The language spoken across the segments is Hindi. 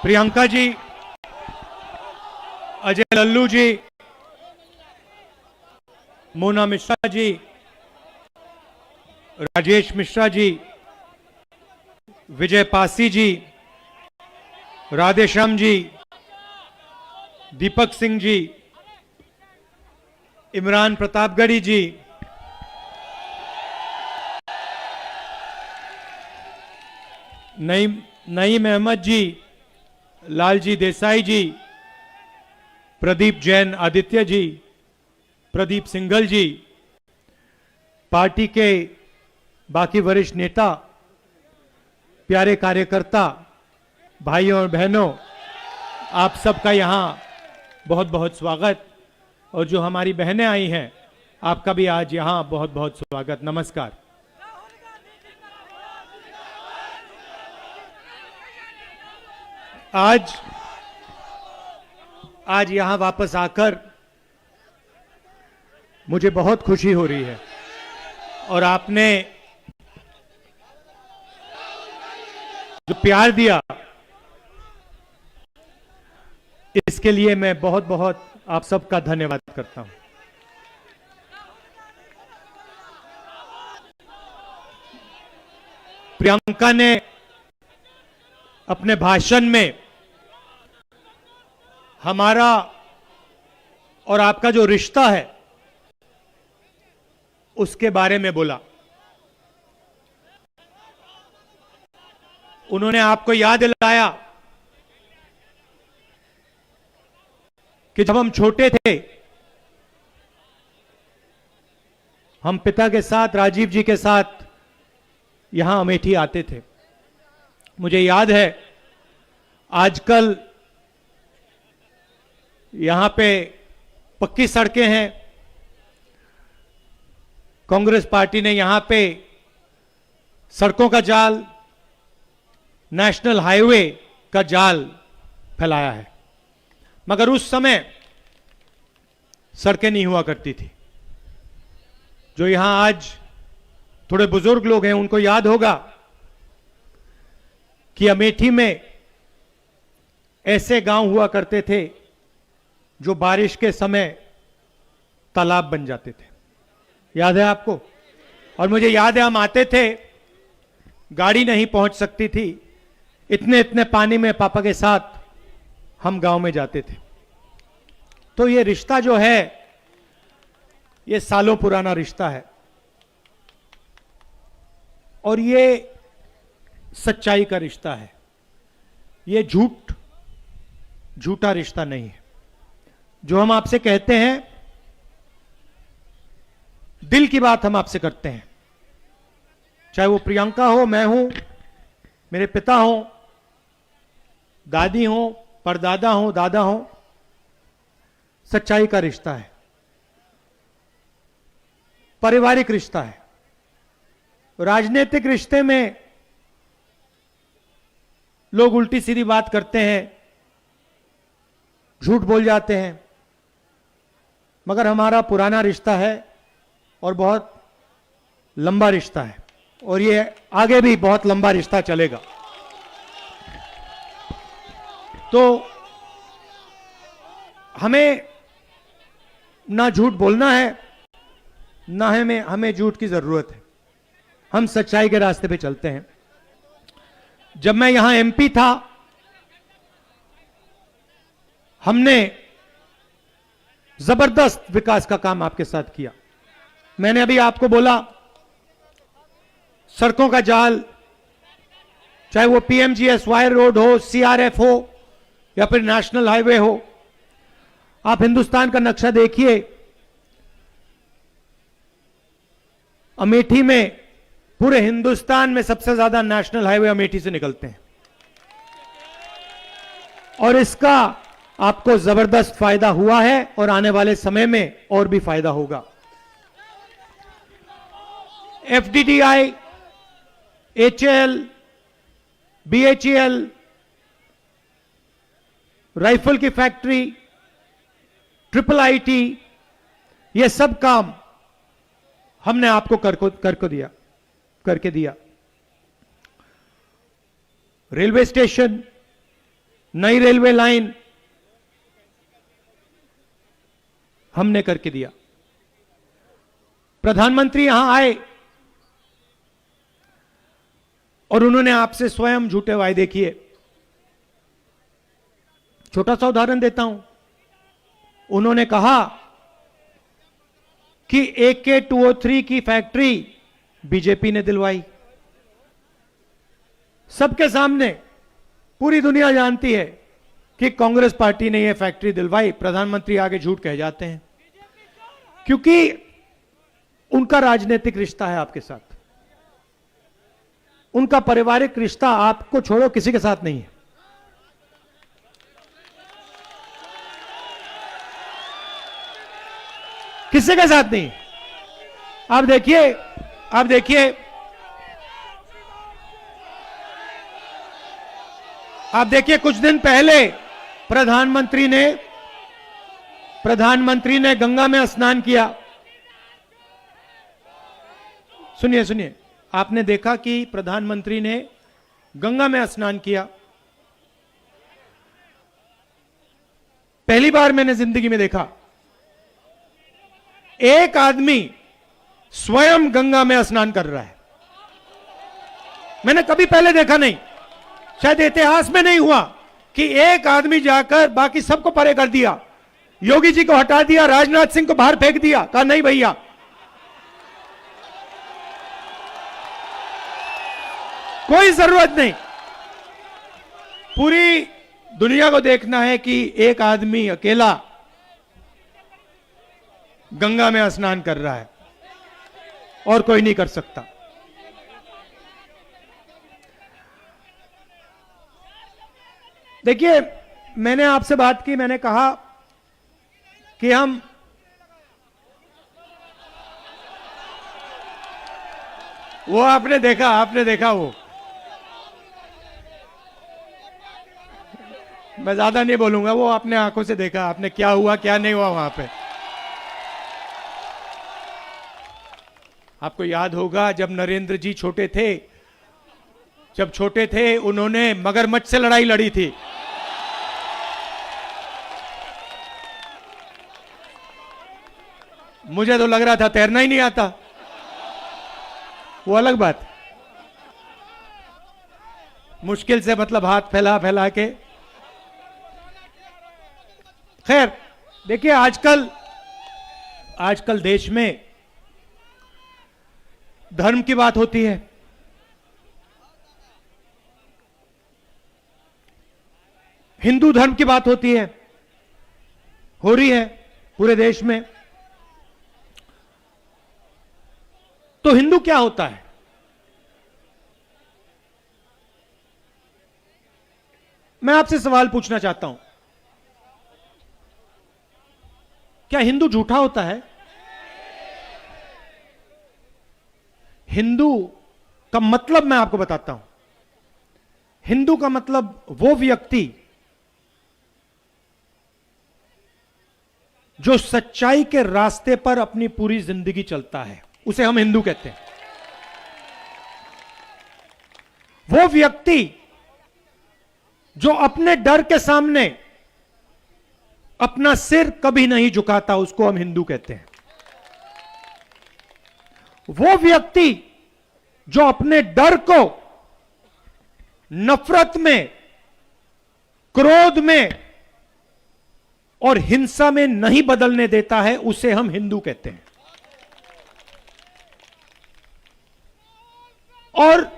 प्रियंका जी, अजय लल्लू जी, मोना मिश्रा जी, राजेश मिश्रा जी, विजय पासी जी, राधेश्याम जी, दीपक सिंह जी, इमरान प्रतापगढ़ी जी, नईम अहमद जी, लालजी देसाई जी, प्रदीप जैन आदित्य जी, प्रदीप सिंघल जी, पार्टी के बाकी वरिष्ठ नेता, प्यारे कार्यकर्ता, भाइयों और बहनों, आप सबका यहां बहुत बहुत स्वागत। और जो हमारी बहनें आई हैं, आपका भी आज यहां बहुत बहुत स्वागत। नमस्कार। आज यहां वापस आकर मुझे बहुत खुशी हो रही है और आपने जो प्यार दिया, इसके लिए मैं बहुत बहुत आप सबका धन्यवाद करता हूं। प्रियंका ने अपने भाषण में हमारा और आपका जो रिश्ता है उसके बारे में बोला। उन्होंने आपको याद दिलाया कि जब हम छोटे थे, हम पिता के साथ, राजीव जी के साथ यहां अमेठी आते थे। मुझे याद है, आजकल यहां पे पक्की सड़कें हैं। कांग्रेस पार्टी ने यहां पे सड़कों का जाल, नेशनल हाईवे का जाल फैलाया है, मगर उस समय सड़कें नहीं हुआ करती थी। जो यहां आज थोड़े बुजुर्ग लोग हैं, उनको याद होगा कि अमेठी में ऐसे गांव हुआ करते थे जो बारिश के समय तालाब बन जाते थे। याद है आपको? और मुझे याद है, हम आते थे, गाड़ी नहीं पहुंच सकती थी, इतने इतने पानी में पापा के साथ हम गांव में जाते थे। तो ये रिश्ता जो है, ये सालों पुराना रिश्ता है और ये सच्चाई का रिश्ता है। ये झूठा रिश्ता नहीं है। जो हम आपसे कहते हैं, दिल की बात हम आपसे करते हैं, चाहे वो प्रियंका हो, मैं हूं, मेरे पिता हो, दादी हो, परदादा हो, दादा हो। सच्चाई का रिश्ता है, पारिवारिक रिश्ता है। राजनीतिक रिश्ते में लोग उल्टी सीधी बात करते हैं, झूठ बोल जाते हैं, मगर हमारा पुराना रिश्ता है और बहुत लंबा रिश्ता है और ये आगे भी बहुत लंबा रिश्ता चलेगा। तो हमें ना झूठ बोलना है, ना हमें झूठ की जरूरत है। हम सच्चाई के रास्ते पे चलते हैं। जब मैं यहां एमपी था, हमने जबरदस्त विकास का काम आपके साथ किया। मैंने अभी आपको बोला, सड़कों का जाल, चाहे वो पीएमजीएसवाई रोड हो, सीआरएफ हो या फिर नेशनल हाईवे हो। आप हिंदुस्तान का नक्शा देखिए, अमेठी में, पूरे हिंदुस्तान में सबसे ज्यादा नेशनल हाईवे अमेठी से निकलते हैं और इसका आपको जबरदस्त फायदा हुआ है और आने वाले समय में और भी फायदा होगा। एफडीडीआई, एचएएल, बीएचईएल, राइफल की फैक्ट्री, ट्रिपल आईटी, ये सब काम हमने आपको करके दिया। रेलवे स्टेशन, नई रेलवे लाइन हमने करके दिया। प्रधानमंत्री यहां आए और उन्होंने आपसे स्वयं झूठे वायदे किए। छोटा सा उदाहरण देता हूं। उन्होंने कहा कि AK-203 की फैक्ट्री बीजेपी ने दिलवाई। सबके सामने पूरी दुनिया जानती है कि कांग्रेस पार्टी ने यह फैक्ट्री दिलवाई। प्रधानमंत्री आगे झूठ कह जाते हैं क्योंकि उनका राजनीतिक रिश्ता है आपके साथ, उनका पारिवारिक रिश्ता आपको छोड़ो किसी के साथ नहीं है। किसी के साथ नहीं। आप देखिए, आप देखिए, आप देखिए, कुछ दिन पहले प्रधानमंत्री ने गंगा में स्नान किया। सुनिए सुनिए, आपने देखा कि प्रधानमंत्री ने गंगा में स्नान किया। पहली बार मैंने जिंदगी में देखा एक आदमी स्वयं गंगा में स्नान कर रहा है। मैंने कभी पहले देखा नहीं, शायद इतिहास में नहीं हुआ कि एक आदमी जाकर बाकी सबको परे कर दिया। योगी जी को हटा दिया, राजनाथ सिंह को बाहर फेंक दिया, कहा नहीं भैया, कोई जरूरत नहीं। पूरी दुनिया को देखना है कि एक आदमी अकेला गंगा में स्नान कर रहा है और कोई नहीं कर सकता। देखिए, मैंने आपसे बात की, मैंने कहा कि हम वो आपने देखा वो, मैं ज्यादा नहीं बोलूंगा, वो आपने आंखों से देखा, आपने क्या हुआ क्या नहीं हुआ वहां पे। आपको याद होगा जब नरेंद्र जी छोटे थे, उन्होंने मगरमच्छ से लड़ाई लड़ी थी। मुझे तो लग रहा था तैरना ही नहीं आता, वो अलग बात, मुश्किल से मतलब हाथ फैला फैला के। खैर, देखिए आजकल देश में धर्म की बात होती है। हिंदू धर्म की बात होती है, हो रही है पूरे देश में। तो हिंदू क्या होता है? मैं आपसे सवाल पूछना चाहता हूं, क्या हिंदू झूठा होता है? हिंदू का मतलब मैं आपको बताता हूं। हिंदू का मतलब वो व्यक्ति जो सच्चाई के रास्ते पर अपनी पूरी जिंदगी चलता है, उसे हम हिंदू कहते हैं। वो व्यक्ति जो अपने डर के सामने अपना सिर कभी नहीं झुकाता, उसको हम हिंदू कहते हैं। वो व्यक्ति जो अपने डर को नफरत में, क्रोध में और हिंसा में नहीं बदलने देता है, उसे हम हिंदू कहते हैं। और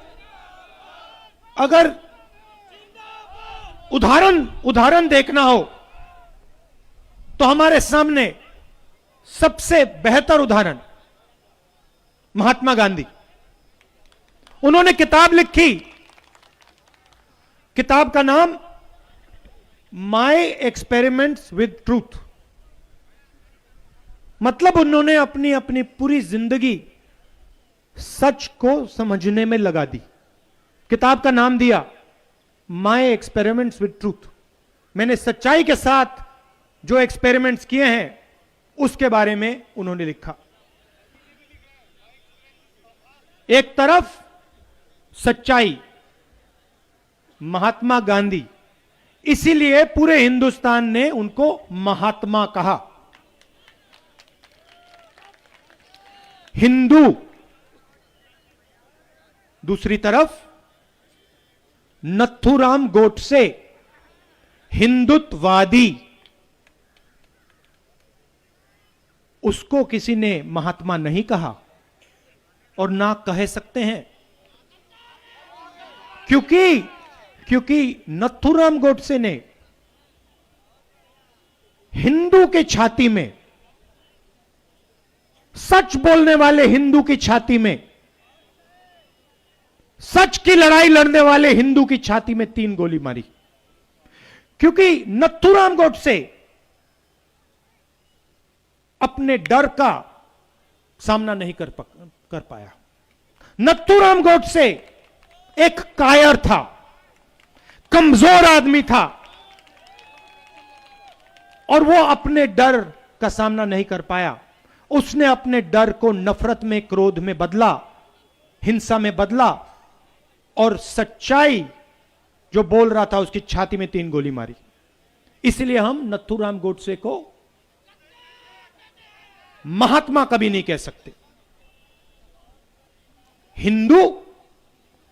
अगर उदाहरण देखना हो तो हमारे सामने सबसे बेहतर उदाहरण महात्मा गांधी। उन्होंने किताब लिखी, किताब का नाम माय एक्सपेरिमेंट्स विद ट्रूथ। मतलब उन्होंने अपनी अपनी पूरी जिंदगी सच को समझने में लगा दी। किताब का नाम दिया माय एक्सपेरिमेंट्स विद ट्रूथ। मैंने सच्चाई के साथ जो एक्सपेरिमेंट्स किए हैं उसके बारे में उन्होंने लिखा। एक तरफ सच्चाई, महात्मा गांधी, इसीलिए पूरे हिंदुस्तान ने उनको महात्मा कहा। हिंदू, दूसरी तरफ नथुराम गोडसे हिंदुत्ववादी, उसको किसी ने महात्मा नहीं कहा और ना कह सकते हैं, क्योंकि नथुराम गोडसे ने हिंदू की छाती में, सच बोलने वाले हिंदू की छाती में, सच की लड़ाई लड़ने वाले हिंदू की छाती में 3 गोली मारी। क्योंकि नथुराम गोडसे अपने डर का सामना नहीं कर पाया। नथुराम गोडसे एक कायर था, कमजोर आदमी था, और वो अपने डर का सामना नहीं कर पाया। उसने अपने डर को नफरत में, क्रोध में बदला, हिंसा में बदला, और सच्चाई जो बोल रहा था उसकी छाती में 3 गोली मारी। इसलिए हम नथुराम गोडसे को महात्मा कभी नहीं कह सकते। हिंदू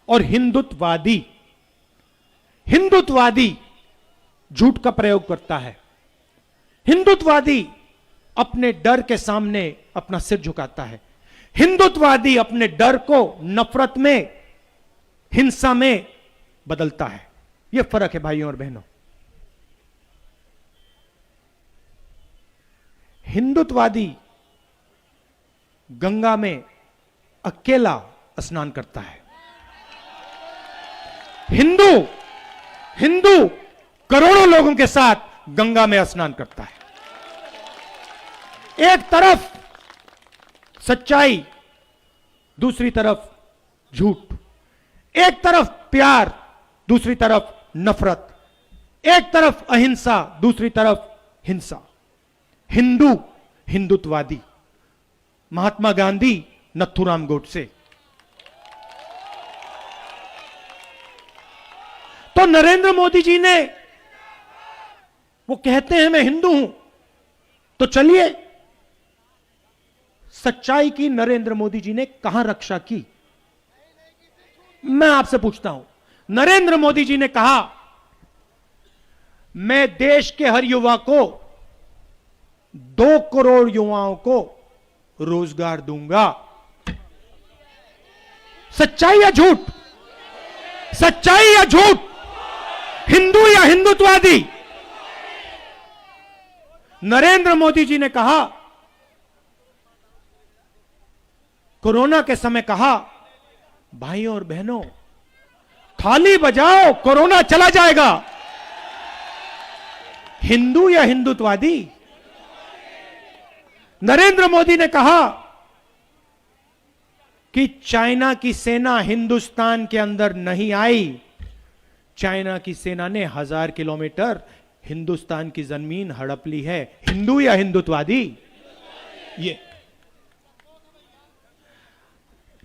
और हिंदुत्ववादी, हिंदुत्ववादी झूठ का प्रयोग करता है। हिंदुत्ववादी अपने डर के सामने अपना सिर झुकाता है। हिंदुत्ववादी अपने डर को नफरत में, हिंसा में बदलता है। यह फर्क है भाइयों और बहनों। हिंदुत्ववादी गंगा में अकेला स्नान करता है। हिंदू करोड़ों लोगों के साथ गंगा में स्नान करता है। एक तरफ सच्चाई, दूसरी तरफ झूठ। एक तरफ प्यार, दूसरी तरफ नफरत। एक तरफ अहिंसा, दूसरी तरफ हिंसा। हिंदू हिंदुत्ववादी, महात्मा गांधी, नथुराम गोडसे। तो नरेंद्र मोदी जी ने, वो कहते हैं मैं हिंदू हूं, तो चलिए सच्चाई की नरेंद्र मोदी जी ने कहां रक्षा की? मैं आपसे पूछता हूं। नरेंद्र मोदी जी ने कहा मैं देश के हर युवा को, 2 करोड़ युवाओं को रोजगार दूंगा। सच्चाई या झूठ? सच्चाई या झूठ? हिंदू या हिंदुत्ववादी? नरेंद्र मोदी जी ने कहा, कोरोना के समय कहा, भाइयों और बहनों थाली बजाओ, कोरोना चला जाएगा। हिंदू या हिंदुत्ववादी? नरेंद्र मोदी ने कहा कि चाइना की सेना हिंदुस्तान के अंदर नहीं आई। चाइना की सेना ने 1000 किलोमीटर हिंदुस्तान की जमीन हड़प ली है। हिंदू या हिंदुत्ववादी? ये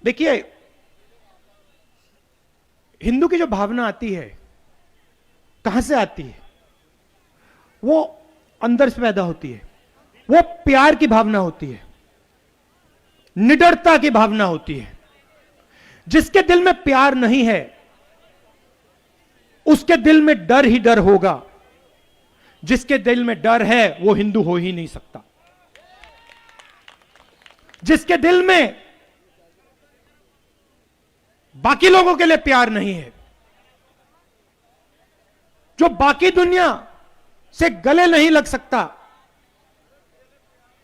देखिए, हिंदू की जो भावना आती है, कहां से आती है? वो अंदर से पैदा होती है। वो प्यार की भावना होती है, निडरता की भावना होती है। जिसके दिल में प्यार नहीं है, उसके दिल में डर ही डर होगा। जिसके दिल में डर है, वो हिंदू हो ही नहीं सकता। जिसके दिल में बाकी लोगों के लिए प्यार नहीं है, जो बाकी दुनिया से गले नहीं लग सकता,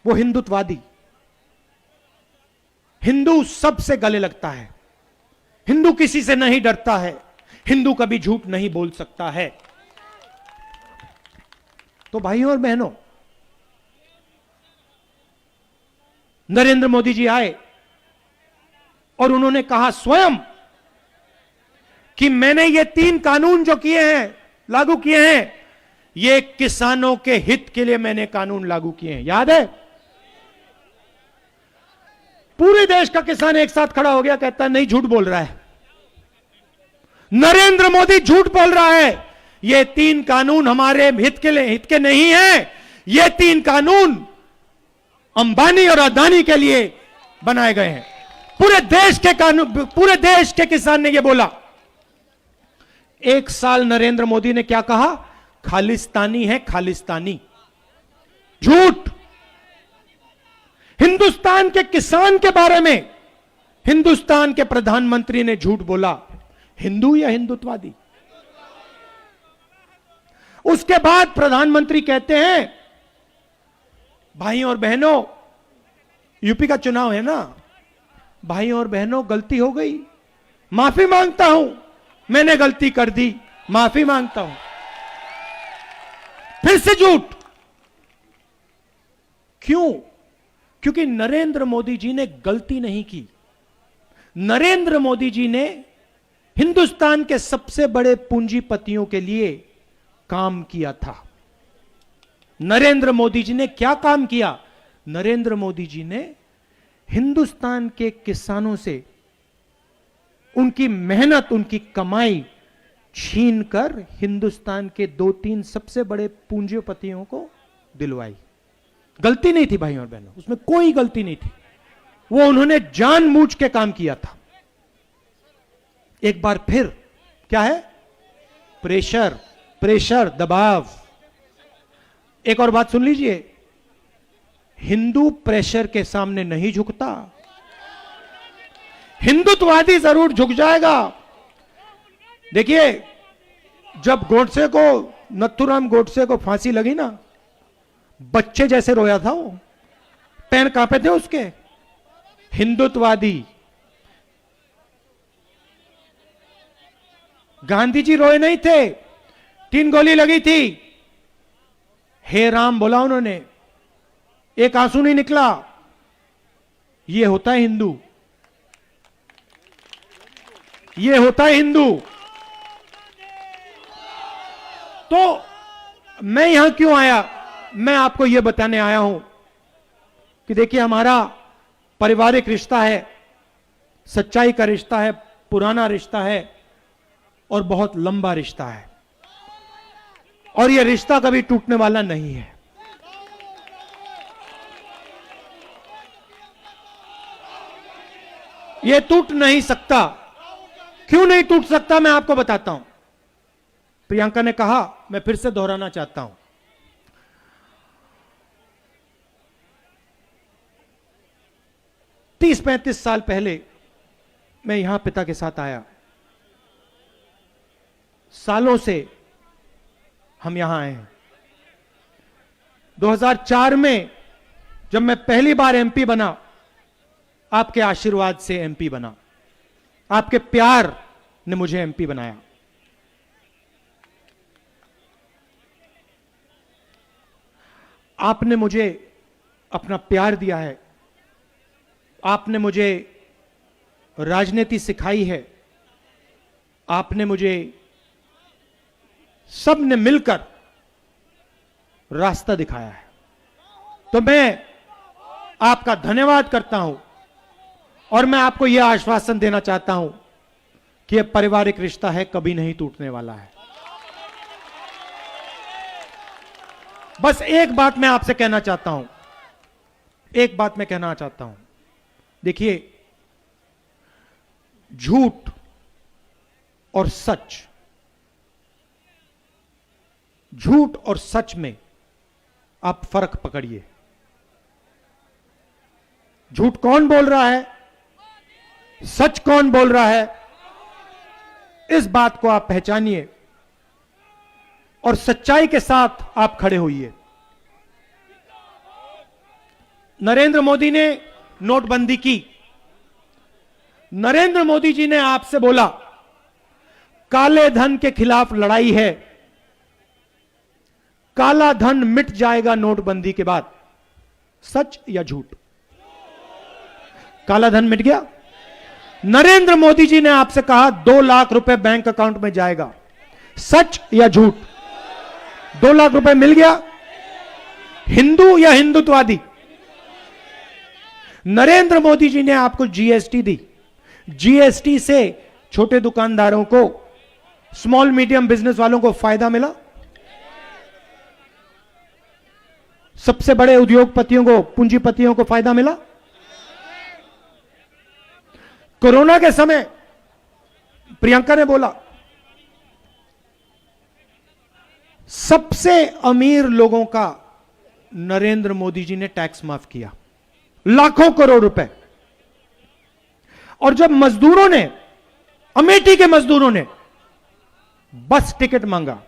वो हिंदुत्ववादी। हिंदू सबसे गले लगता है। हिंदू किसी से नहीं डरता है। हिंदू कभी झूठ नहीं बोल सकता है। तो भाइयों और बहनों, नरेंद्र मोदी जी आए और उन्होंने कहा स्वयं कि मैंने ये 3 कानून जो किए हैं, लागू किए हैं, ये किसानों के हित के लिए मैंने कानून लागू किए हैं। याद है? पूरे देश का किसान एक साथ खड़ा हो गया, कहता है नहीं, झूठ बोल रहा है। नरेंद्र मोदी झूठ बोल रहा है। ये 3 कानून हमारे हित के नहीं है। ये 3 कानून अंबानी और अदानी के लिए बनाए गए हैं। पूरे देश के कानून, पूरे देश के किसान ने यह बोला। 1 साल नरेंद्र मोदी ने क्या कहा? खालिस्तानी है, खालिस्तानी। झूठ। हिंदुस्तान के किसान के बारे में हिंदुस्तान के प्रधानमंत्री ने झूठ बोला। हिंदू या हिंदुत्ववादी? उसके बाद प्रधानमंत्री कहते हैं, भाइयों और बहनों, यूपी का चुनाव है ना, भाइयों और बहनों गलती हो गई, माफी मांगता हूं, मैंने गलती कर दी, माफी मांगता हूं। फिर से झूठ। क्यों? क्योंकि नरेंद्र मोदी जी ने गलती नहीं की। नरेंद्र मोदी जी ने हिंदुस्तान के सबसे बड़े पूंजीपतियों के लिए काम किया था। नरेंद्र मोदी जी ने क्या काम किया? नरेंद्र मोदी जी ने हिंदुस्तान के किसानों से उनकी मेहनत, उनकी कमाई छीनकर हिंदुस्तान के 2-3 सबसे बड़े पूंजीपतियों को दिलवाई। गलती नहीं थी भाइयों और बहनों, उसमें कोई गलती नहीं थी। वो उन्होंने जानबूझ के काम किया था। एक बार फिर क्या है? प्रेशर, प्रेशर, दबाव। एक और बात सुन लीजिए, हिंदू प्रेशर के सामने नहीं झुकता। हिंदुत्ववादी जरूर झुक जाएगा। देखिए, जब गोडसे को, नथुराम गोडसे को फांसी लगी ना, बच्चे जैसे रोया था वो, पैर कांपे थे उसके। हिंदुत्ववादी गांधी जी रोए नहीं थे, 3 गोली लगी थी, हे राम बोला उन्होंने, एक आंसू नहीं निकला। ये होता है हिंदू, ये होता है हिंदू। तो मैं यहां क्यों आया? मैं आपको यह बताने आया हूं कि देखिए, हमारा पारिवारिक रिश्ता है, सच्चाई का रिश्ता है, पुराना रिश्ता है और बहुत लंबा रिश्ता है, और यह रिश्ता कभी टूटने वाला नहीं है। यह टूट नहीं सकता। क्यों नहीं टूट सकता? मैं आपको बताता हूं। प्रियंका ने कहा, मैं फिर से दोहराना चाहता हूं, 30-35 साल पहले मैं यहां पिता के साथ आया। सालों से हम यहां आए हैं। 2004 में जब मैं पहली बार एमपी बना, आपके आशीर्वाद से एमपी बना, आपके प्यार ने मुझे एमपी बनाया। आपने मुझे अपना प्यार दिया है, आपने मुझे राजनीति सिखाई है, आपने मुझे, सब ने मिलकर रास्ता दिखाया है। तो मैं आपका धन्यवाद करता हूं और मैं आपको यह आश्वासन देना चाहता हूं कि यह पारिवारिक रिश्ता है, कभी नहीं टूटने वाला है। बस एक बात मैं आपसे कहना चाहता हूं, एक बात मैं कहना चाहता हूं। देखिए, झूठ और सच, झूठ और सच में आप फर्क पकड़िए। झूठ कौन बोल रहा है, सच कौन बोल रहा है, इस बात को आप पहचानिए और सच्चाई के साथ आप खड़े होइए। नरेंद्र मोदी ने नोटबंदी की। नरेंद्र मोदी जी ने आपसे बोला, काले धन के खिलाफ लड़ाई है, काला धन मिट जाएगा नोटबंदी के बाद। सच या झूठ? काला धन मिट गया। नरेंद्र मोदी जी ने आपसे कहा 2 लाख रुपए बैंक अकाउंट में जाएगा। सच या झूठ? 2 लाख रुपए मिल गया। हिंदू या हिंदुत्ववादी? नरेंद्र मोदी जी ने आपको जीएसटी दी। जीएसटी से छोटे दुकानदारों को स्मॉल मीडियम बिजनेस वालों को फायदा मिला, सबसे बड़े उद्योगपतियों को, पूंजीपतियों को फायदा मिला। कोरोना के समय प्रियंका ने बोला सबसे अमीर लोगों का नरेंद्र मोदी जी ने टैक्स माफ किया, लाखों करोड़ रुपए। और जब मजदूरों ने, अमेठी के मजदूरों ने बस टिकट मांगा,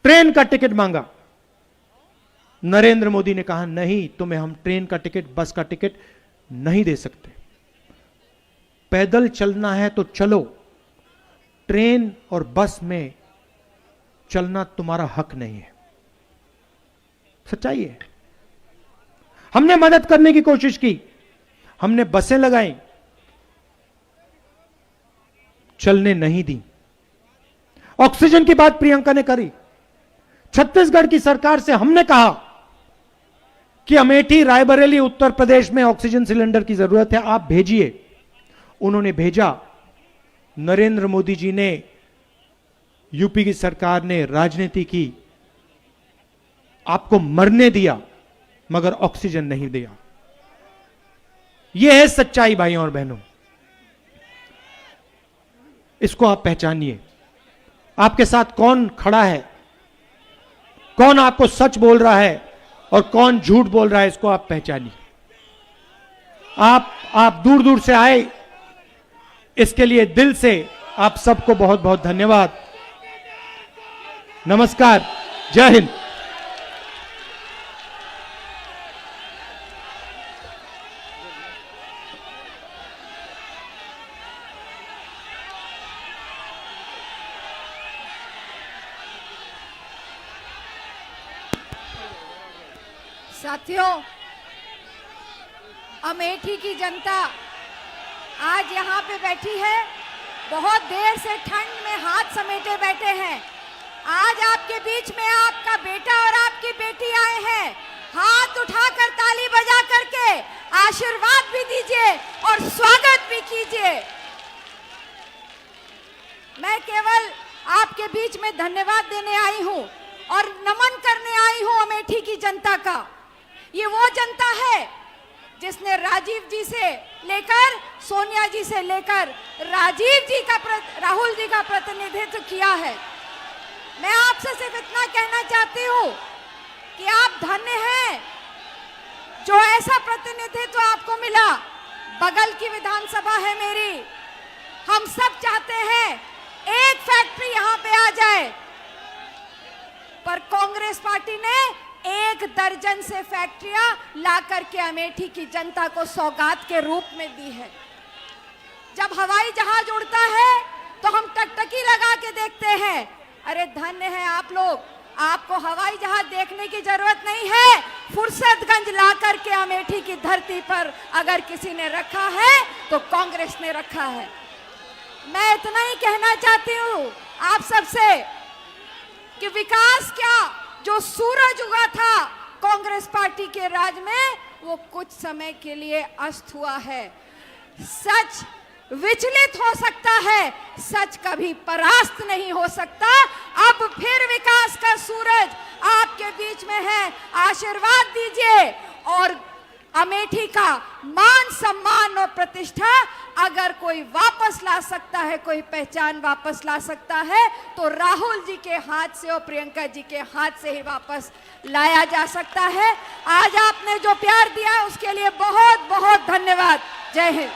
ट्रेन का टिकट मांगा, नरेंद्र मोदी ने कहा नहीं, तुम्हें हम ट्रेन का टिकट, बस का टिकट नहीं दे सकते। पैदल चलना है तो चलो, ट्रेन और बस में चलना तुम्हारा हक नहीं है। सच्चाई है। हमने मदद करने की कोशिश की, हमने बसें लगाई, चलने नहीं दी। ऑक्सीजन की बात प्रियंका ने करी। छत्तीसगढ़ की सरकार से हमने कहा कि अमेठी, रायबरेली, उत्तर प्रदेश में ऑक्सीजन सिलेंडर की जरूरत है, आप भेजिए। उन्होंने भेजा। नरेंद्र मोदी जी ने, यूपी की सरकार ने राजनीति की, आपको मरने दिया मगर ऑक्सीजन नहीं दिया। यह है सच्चाई भाइयों और बहनों, इसको आप पहचानिए। आपके साथ कौन खड़ा है, कौन आपको सच बोल रहा है और कौन झूठ बोल रहा है, इसको आप पहचानिए। आप दूर दूर से आए, इसके लिए दिल से आप सबको बहुत बहुत धन्यवाद। नमस्कार, जय हिंद। साथियों, अमेठी की जनता आज यहाँ पे बैठी है, बहुत देर से ठंड में हाथ समेटे बैठे हैं। आज आपके बीच में आपका बेटा और आपकी बेटी आए हैं। हाथ उठाकर ताली बजा करके आशीर्वाद भी दीजिए और स्वागत भी कीजिए। मैं केवल आपके बीच में धन्यवाद देने आई हूँ और नमन करने आई हूँ अमेठी की जनता का। ये वो जनता है जिसने राजीव जी से लेकर सोनिया जी से लेकर राहुल जी का प्रतिनिधित्व किया है। मैं आपसे सिर्फ इतना कहना चाहती हूँ कि आप धन्य हैं जो ऐसा प्रतिनिधित्व आपको मिला। बगल की विधानसभा है मेरी, हम सब चाहते हैं एक फैक्ट्री यहाँ पे आ जाए, पर कांग्रेस पार्टी ने 1 दर्जन से फैक्ट्रियां ला करके अमेठी की जनता को सौगात के रूप में दी है। जब हवाई जहाज उड़ता है तो हम टकटकी लगा के देखते हैं। अरे धन्य है आप लोग, आपको हवाई जहाज देखने की जरूरत नहीं है। फुर्सतगंज ला करके अमेठी की धरती पर अगर किसी ने रखा है तो कांग्रेस ने रखा है। मैं इतना ही कहना चाहती हूँ आप सबसे कि विकास क्या, जो सूरज उगा था कांग्रेस पार्टी के राज में, वो कुछ समय के लिए अस्त हुआ है। सच विचलित हो सकता है, सच कभी परास्त नहीं हो सकता। अब फिर विकास का सूरज आपके बीच में है, आशीर्वाद दीजिए और अमेठी का मान सम्मान और प्रतिष्ठा अगर कोई वापस ला सकता है, कोई पहचान वापस ला सकता है, तो राहुल जी के हाथ से और प्रियंका जी के हाथ से ही वापस लाया जा सकता है। आज आपने जो प्यार दिया उसके लिए बहुत बहुत धन्यवाद। जय हिंद।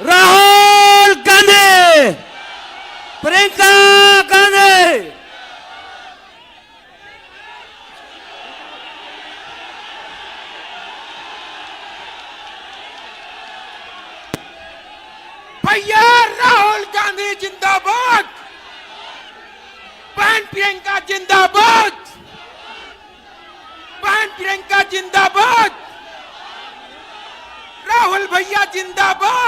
राहुल गांधी, प्रियंका गांधी, भैया राहुल गांधी जिंदाबाद, बहन प्रियंका जिंदाबाद, बहन प्रियंका जिंदाबाद, राहुल भैया जिंदाबाद।